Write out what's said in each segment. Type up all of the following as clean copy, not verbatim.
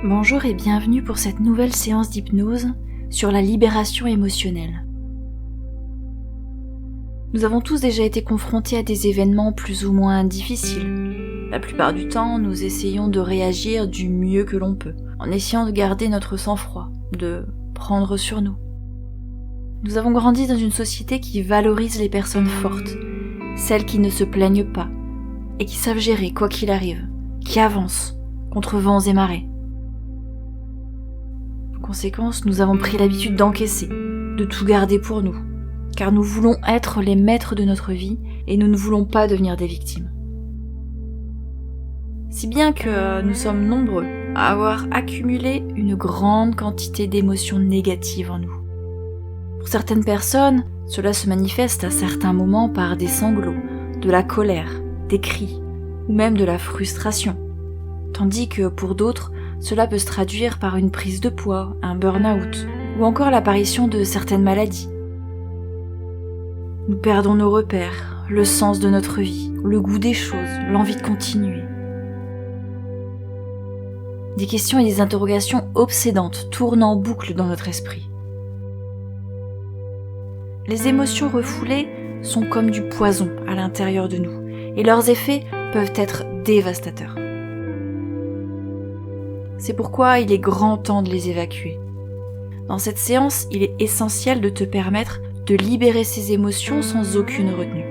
Bonjour et bienvenue pour cette nouvelle séance d'hypnose sur la libération émotionnelle. Nous avons tous déjà été confrontés à des événements plus ou moins difficiles. La plupart du temps, nous essayons de réagir du mieux que l'on peut, en essayant de garder notre sang-froid, de prendre sur nous. Nous avons grandi dans une société qui valorise les personnes fortes, celles qui ne se plaignent pas, et qui savent gérer quoi qu'il arrive, qui avancent contre vents et marées. En conséquence, nous avons pris l'habitude d'encaisser, de tout garder pour nous, car nous voulons être les maîtres de notre vie et nous ne voulons pas devenir des victimes. Si bien que nous sommes nombreux à avoir accumulé une grande quantité d'émotions négatives en nous. Pour certaines personnes, cela se manifeste à certains moments par des sanglots, de la colère, des cris, ou même de la frustration, tandis que pour d'autres, cela peut se traduire par une prise de poids, un burn-out, ou encore l'apparition de certaines maladies. Nous perdons nos repères, le sens de notre vie, le goût des choses, l'envie de continuer. Des questions et des interrogations obsédantes tournent en boucle dans notre esprit. Les émotions refoulées sont comme du poison à l'intérieur de nous, et leurs effets peuvent être dévastateurs. C'est pourquoi il est grand temps de les évacuer. Dans cette séance, il est essentiel de te permettre de libérer ces émotions sans aucune retenue.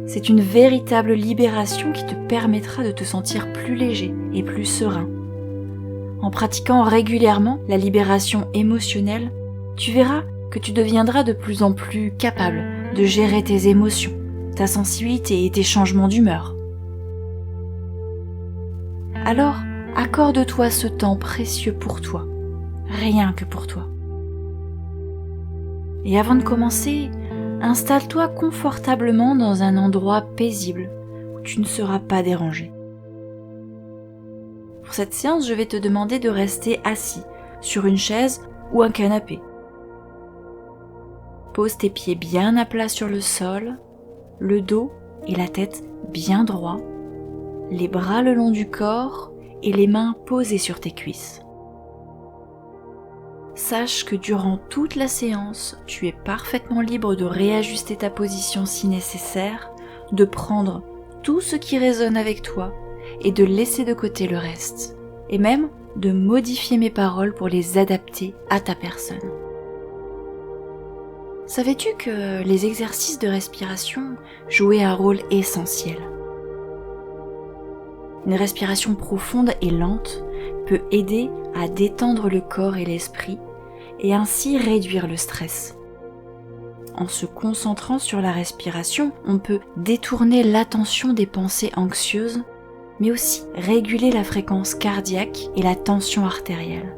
C'est une véritable libération qui te permettra de te sentir plus léger et plus serein. En pratiquant régulièrement la libération émotionnelle, tu verras que tu deviendras de plus en plus capable de gérer tes émotions, ta sensibilité et tes changements d'humeur. Alors, accorde-toi ce temps précieux pour toi, rien que pour toi. Et avant de commencer, installe-toi confortablement dans un endroit paisible où tu ne seras pas dérangé. Pour cette séance, je vais te demander de rester assis sur une chaise ou un canapé. Pose tes pieds bien à plat sur le sol, le dos et la tête bien droits, les bras le long du corps et les mains posées sur tes cuisses. Sache que durant toute la séance, tu es parfaitement libre de réajuster ta position si nécessaire, de prendre tout ce qui résonne avec toi et de laisser de côté le reste, et même de modifier mes paroles pour les adapter à ta personne. Savais-tu que les exercices de respiration jouaient un rôle essentiel ? Une respiration profonde et lente peut aider à détendre le corps et l'esprit et ainsi réduire le stress. En se concentrant sur la respiration, on peut détourner l'attention des pensées anxieuses, mais aussi réguler la fréquence cardiaque et la tension artérielle.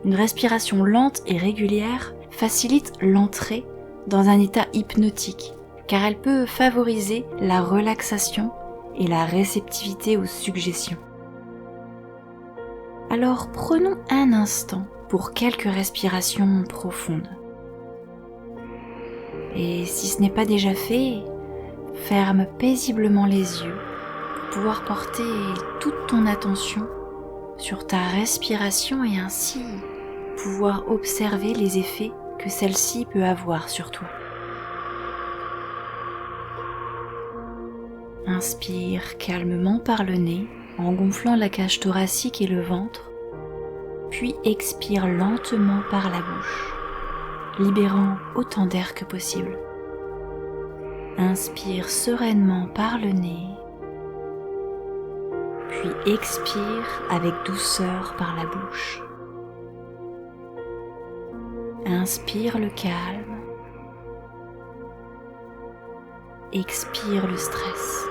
Une respiration lente et régulière facilite l'entrée dans un état hypnotique, car elle peut favoriser la relaxation et la réceptivité aux suggestions. Alors prenons un instant pour quelques respirations profondes. Et si ce n'est pas déjà fait, ferme paisiblement les yeux pour pouvoir porter toute ton attention sur ta respiration et ainsi pouvoir observer les effets que celle-ci peut avoir sur toi. Inspire calmement par le nez en gonflant la cage thoracique et le ventre, puis expire lentement par la bouche, libérant autant d'air que possible. Inspire sereinement par le nez, puis expire avec douceur par la bouche. Inspire le calme, expire le stress.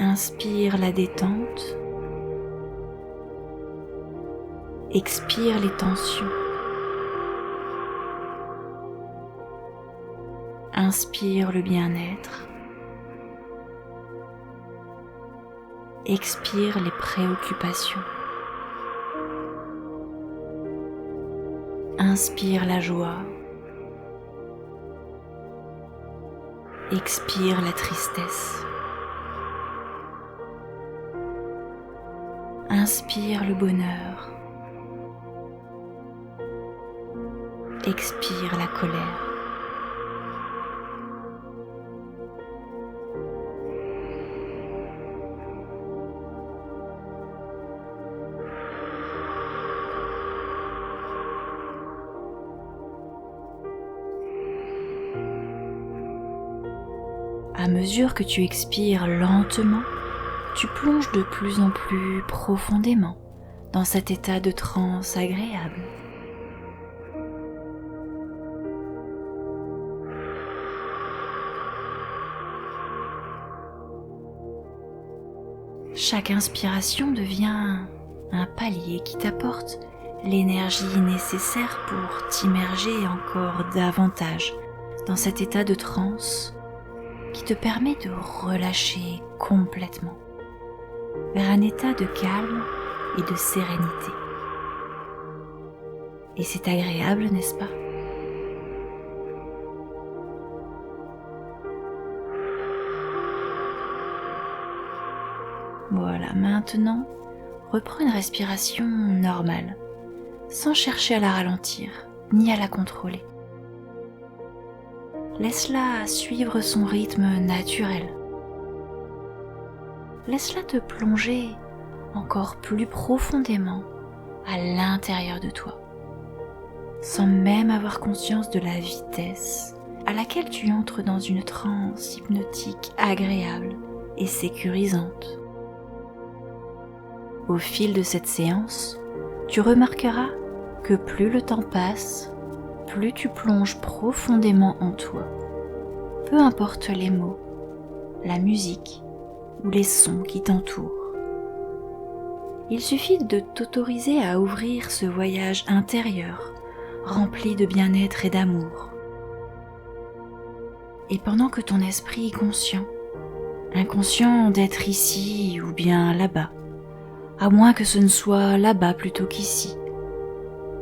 Inspire la détente, expire les tensions. Inspire le bien-être, expire les préoccupations. Inspire la joie, expire la tristesse. Inspire le bonheur. Expire la colère. À mesure que tu expires lentement, tu plonges de plus en plus profondément dans cet état de transe agréable. Chaque inspiration devient un palier qui t'apporte l'énergie nécessaire pour t'immerger encore davantage dans cet état de transe qui te permet de relâcher complètement vers un état de calme et de sérénité. Et c'est agréable, n'est-ce pas? Voilà, maintenant, reprends une respiration normale, sans chercher à la ralentir, ni à la contrôler. Laisse-la suivre son rythme naturel. Laisse-la te plonger encore plus profondément à l'intérieur de toi, sans même avoir conscience de la vitesse à laquelle tu entres dans une transe hypnotique agréable et sécurisante. Au fil de cette séance, tu remarqueras que plus le temps passe, plus tu plonges profondément en toi. Peu importe les mots, la musique ou les sons qui t'entourent. Il suffit de t'autoriser à ouvrir ce voyage intérieur, rempli de bien-être et d'amour. Et pendant que ton esprit est conscient, inconscient d'être ici ou bien là-bas, à moins que ce ne soit là-bas plutôt qu'ici,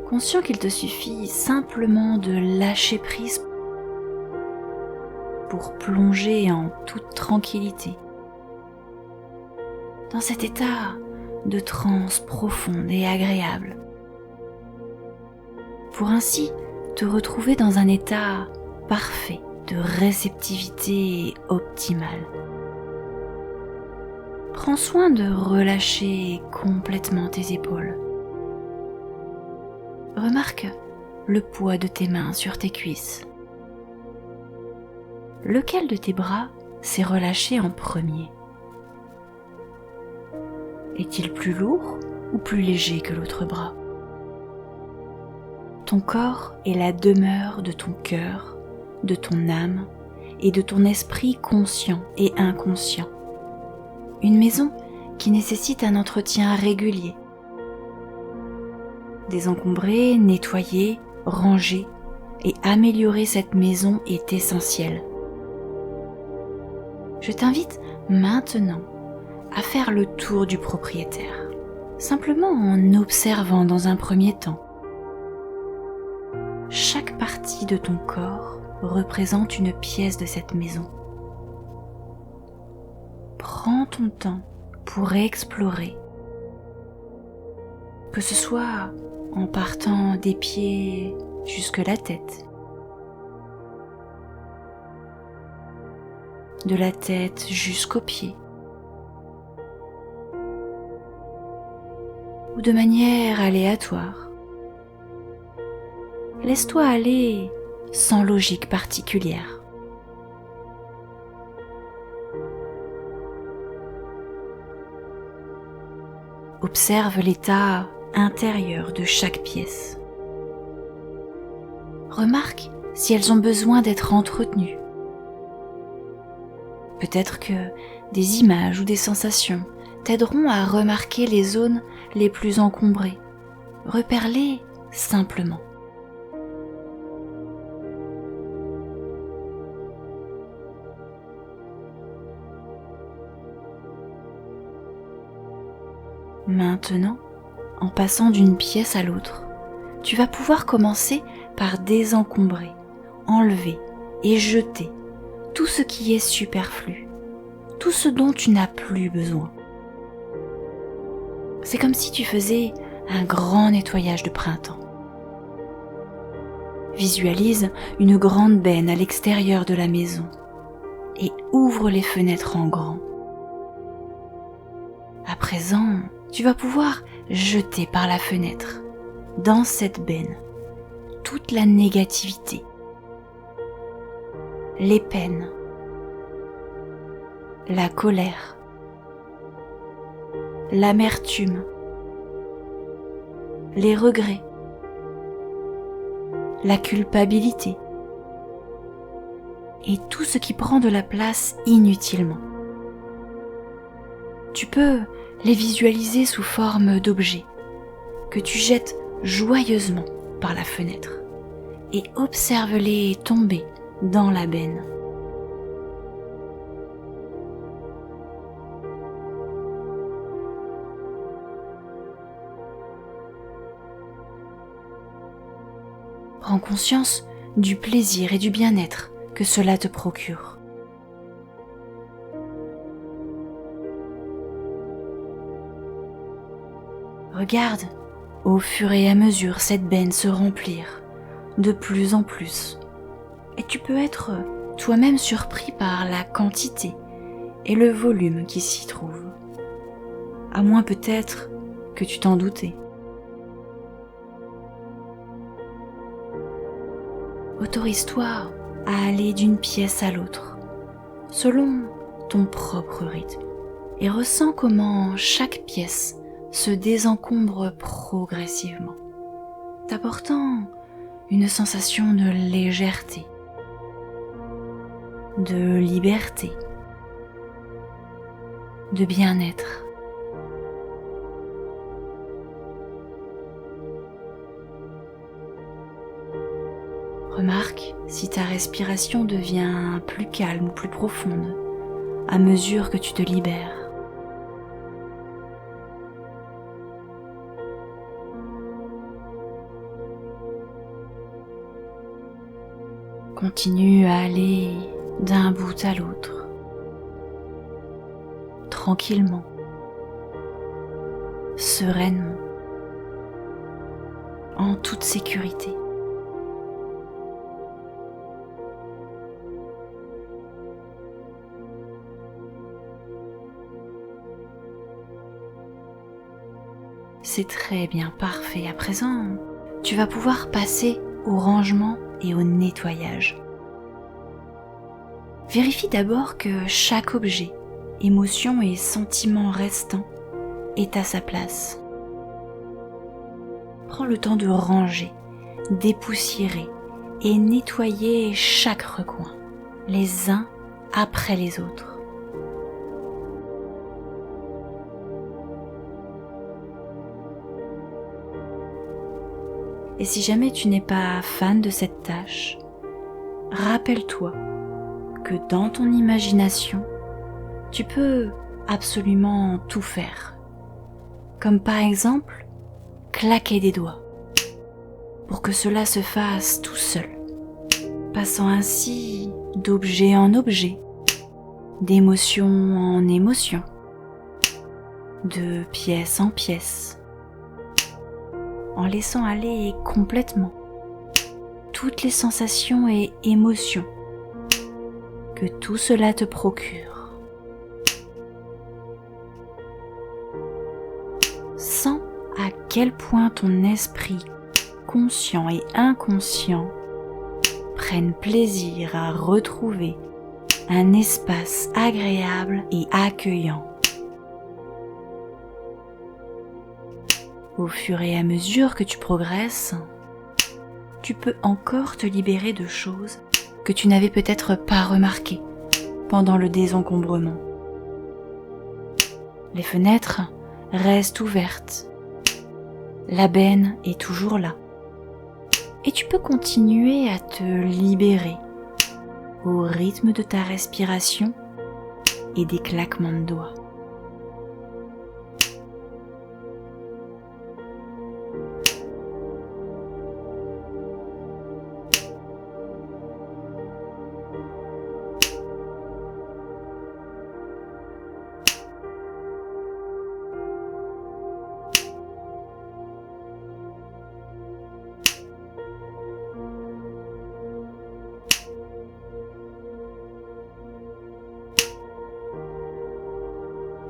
conscient qu'il te suffit simplement de lâcher prise pour plonger en toute tranquillité dans cet état de transe profonde et agréable, pour ainsi te retrouver dans un état parfait de réceptivité optimale. Prends soin de relâcher complètement tes épaules. Remarque le poids de tes mains sur tes cuisses. Lequel de tes bras s'est relâché en premier? Est-il plus lourd ou plus léger que l'autre bras? Ton corps est la demeure de ton cœur, de ton âme et de ton esprit conscient et inconscient. Une maison qui nécessite un entretien régulier. Désencombrer, nettoyer, ranger et améliorer cette maison est essentiel. Je t'invite maintenant à faire le tour du propriétaire, simplement en observant dans un premier temps. Chaque partie de ton corps représente une pièce de cette maison. Prends ton temps pour explorer, que ce soit en partant des pieds jusque la tête, de la tête jusqu'aux pieds, ou de manière aléatoire. Laisse-toi aller sans logique particulière. Observe l'état intérieur de chaque pièce. Remarque si elles ont besoin d'être entretenues. Peut-être que des images ou des sensations t'aideront à remarquer les zones les plus encombrées. Repère-les simplement. Maintenant, en passant d'une pièce à l'autre, tu vas pouvoir commencer par désencombrer, enlever et jeter tout ce qui est superflu, tout ce dont tu n'as plus besoin. C'est comme si tu faisais un grand nettoyage de printemps. Visualise une grande benne à l'extérieur de la maison et ouvre les fenêtres en grand. À présent, tu vas pouvoir jeter par la fenêtre, dans cette benne, toute la négativité, les peines, la colère, l'amertume, les regrets, la culpabilité et tout ce qui prend de la place inutilement. Tu peux les visualiser sous forme d'objets que tu jettes joyeusement par la fenêtre et observe-les tomber dans la benne. Prends conscience du plaisir et du bien-être que cela te procure. Regarde au fur et à mesure cette benne se remplir de plus en plus et tu peux être toi-même surpris par la quantité et le volume qui s'y trouve, à moins peut-être que tu t'en doutais. Autorise-toi à aller d'une pièce à l'autre, selon ton propre rythme, et ressens comment chaque pièce se désencombre progressivement, t'apportant une sensation de légèreté, de liberté, de bien-être. Remarque si ta respiration devient plus calme ou plus profonde à mesure que tu te libères. Continue à aller d'un bout à l'autre, tranquillement, sereinement, en toute sécurité. C'est très bien, parfait. À présent, tu vas pouvoir passer au rangement et au nettoyage. Vérifie d'abord que chaque objet, émotion et sentiment restant est à sa place. Prends le temps de ranger, dépoussiérer et nettoyer chaque recoin, les uns après les autres. Et si jamais tu n'es pas fan de cette tâche, rappelle-toi que dans ton imagination, tu peux absolument tout faire. Comme par exemple, claquer des doigts pour que cela se fasse tout seul, passant ainsi d'objet en objet, d'émotion en émotion, de pièce en pièce, en laissant aller complètement toutes les sensations et émotions que tout cela te procure. Sens à quel point ton esprit conscient et inconscient prennent plaisir à retrouver un espace agréable et accueillant. Au fur et à mesure que tu progresses, tu peux encore te libérer de choses que tu n'avais peut-être pas remarquées pendant le désencombrement. Les fenêtres restent ouvertes, la benne est toujours là, et tu peux continuer à te libérer au rythme de ta respiration et des claquements de doigts.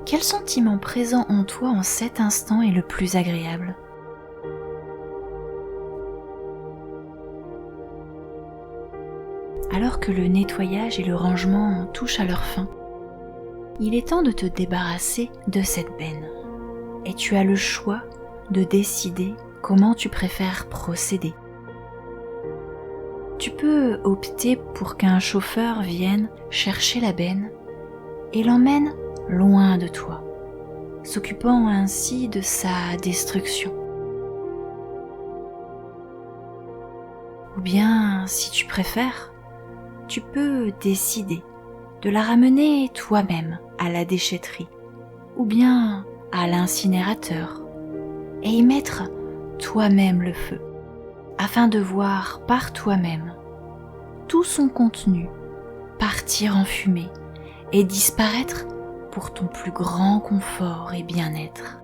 Quel sentiment présent en toi en cet instant est le plus agréable ? Alors que le nettoyage et le rangement touchent à leur fin, il est temps de te débarrasser de cette benne. Et tu as le choix de décider comment tu préfères procéder. Tu peux opter pour qu'un chauffeur vienne chercher la benne et l'emmène loin de toi, s'occupant ainsi de sa destruction. Ou bien, si tu préfères, tu peux décider de la ramener toi-même à la déchetterie ou bien à l'incinérateur et y mettre toi-même le feu afin de voir par toi-même tout son contenu partir en fumée et disparaître pour ton plus grand confort et bien-être.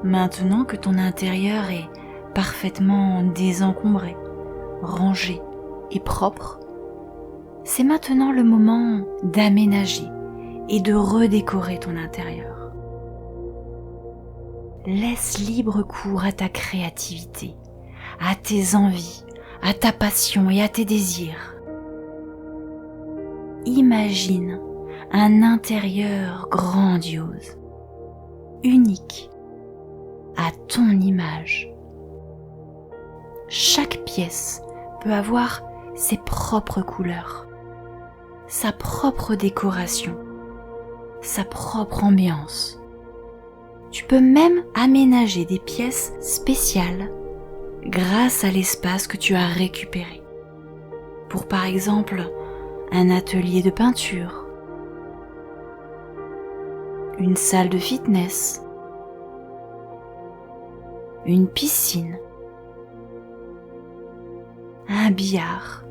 Maintenant que ton intérieur est parfaitement désencombré, rangé et propre, c'est maintenant le moment d'aménager et de redécorer ton intérieur. Laisse libre cours à ta créativité, à tes envies, à ta passion et à tes désirs. Imagine un intérieur grandiose, unique, à ton image. Chaque pièce peut avoir ses propres couleurs, sa propre décoration, sa propre ambiance. Tu peux même aménager des pièces spéciales grâce à l'espace que tu as récupéré. Pour par exemple un atelier de peinture, une salle de fitness, une piscine, un billard,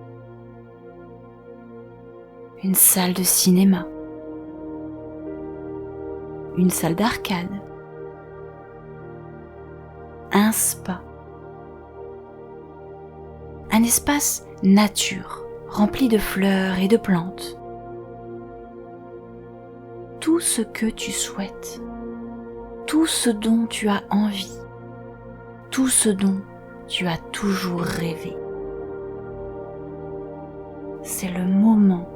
une salle de cinéma, une salle d'arcade, un spa, un espace nature rempli de fleurs et de plantes. Tout ce que tu souhaites, tout ce dont tu as envie, tout ce dont tu as toujours rêvé. C'est le moment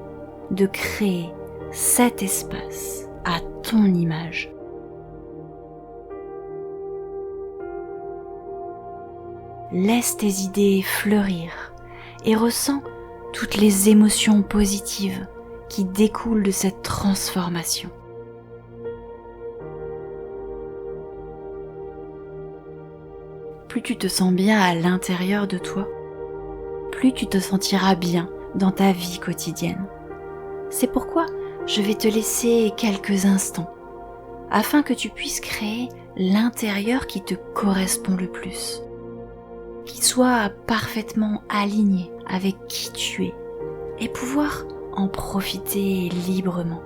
de créer cet espace à ton image. Laisse tes idées fleurir et ressens toutes les émotions positives qui découlent de cette transformation. Plus tu te sens bien à l'intérieur de toi, plus tu te sentiras bien dans ta vie quotidienne. C'est pourquoi je vais te laisser quelques instants afin que tu puisses créer l'intérieur qui te correspond le plus, qui soit parfaitement aligné avec qui tu es et pouvoir en profiter librement.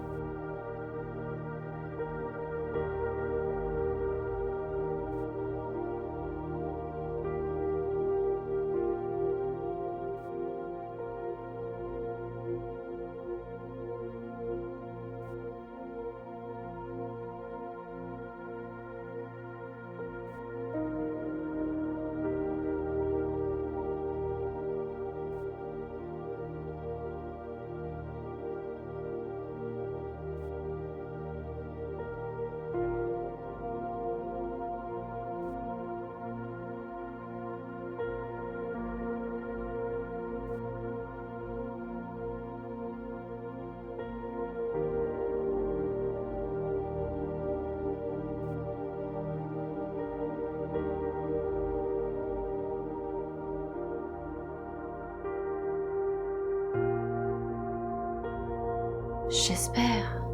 J'espère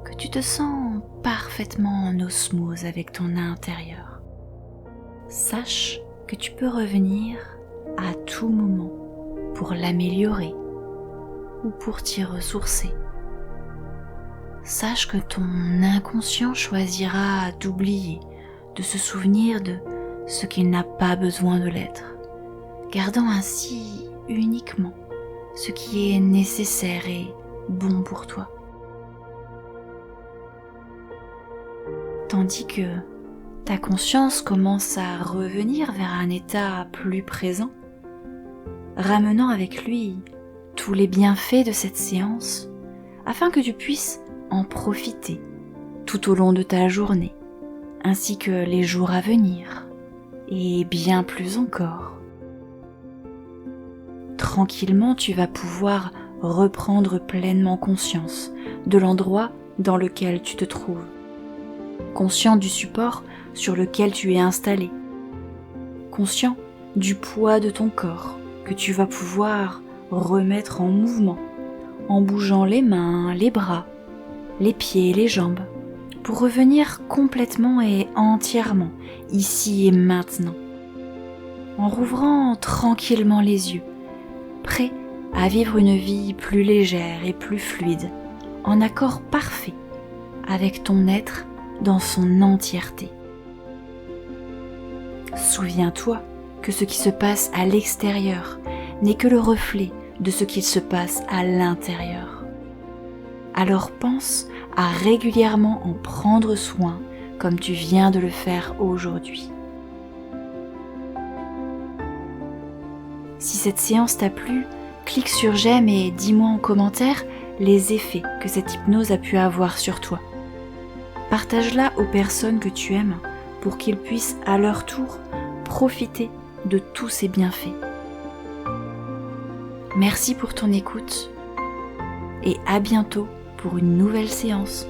que tu te sens parfaitement en osmose avec ton intérieur. Sache que tu peux revenir à tout moment pour l'améliorer ou pour t'y ressourcer. Sache que ton inconscient choisira d'oublier, de se souvenir de ce qu'il n'a pas besoin de l'être, gardant ainsi uniquement ce qui est nécessaire et bon pour toi. Tandis que ta conscience commence à revenir vers un état plus présent, ramenant avec lui tous les bienfaits de cette séance, afin que tu puisses en profiter tout au long de ta journée, ainsi que les jours à venir, et bien plus encore. Tranquillement, tu vas pouvoir reprendre pleinement conscience de l'endroit dans lequel tu te trouves, conscient du support sur lequel tu es installé, conscient du poids de ton corps que tu vas pouvoir remettre en mouvement en bougeant les mains, les bras, les pieds et les jambes pour revenir complètement et entièrement ici et maintenant, en rouvrant tranquillement les yeux, prêt à vivre une vie plus légère et plus fluide, en accord parfait avec ton être dans son entièreté. Souviens-toi que ce qui se passe à l'extérieur n'est que le reflet de ce qu'il se passe à l'intérieur. Alors pense à régulièrement en prendre soin comme tu viens de le faire aujourd'hui. Si cette séance t'a plu, clique sur j'aime et dis-moi en commentaire les effets que cette hypnose a pu avoir sur toi. Partage-la aux personnes que tu aimes pour qu'ils puissent à leur tour profiter de tous ces bienfaits. Merci pour ton écoute et à bientôt pour une nouvelle séance.